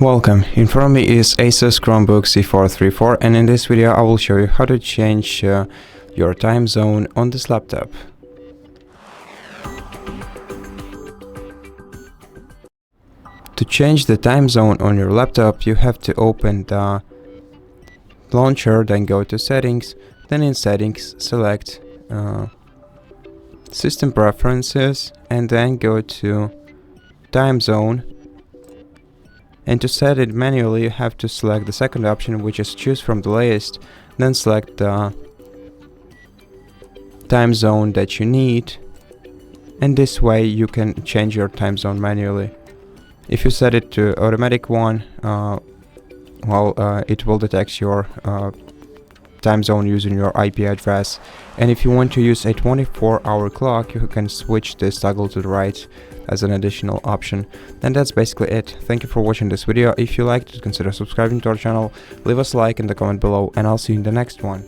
Welcome, in front of me is ASUS Chromebook C434, and in this video I will show you how to change your time zone on this laptop. To change the time zone on your laptop, you have to open the launcher, then go to settings, then in settings select system preferences, and then go to time zone. And to set it manually, you have to select the second option, which is choose from the list, then select the time zone that you need, and this way you can change your time zone manually. If you set it to automatic one, it will detect your time zone using your IP address, and if you want to use a 24-hour clock, you can switch this toggle to the right as an additional option. And that's basically it. Thank you for watching this video. If you liked it, consider subscribing to our channel, leave us a like in the comment below, and I'll see you in the next one.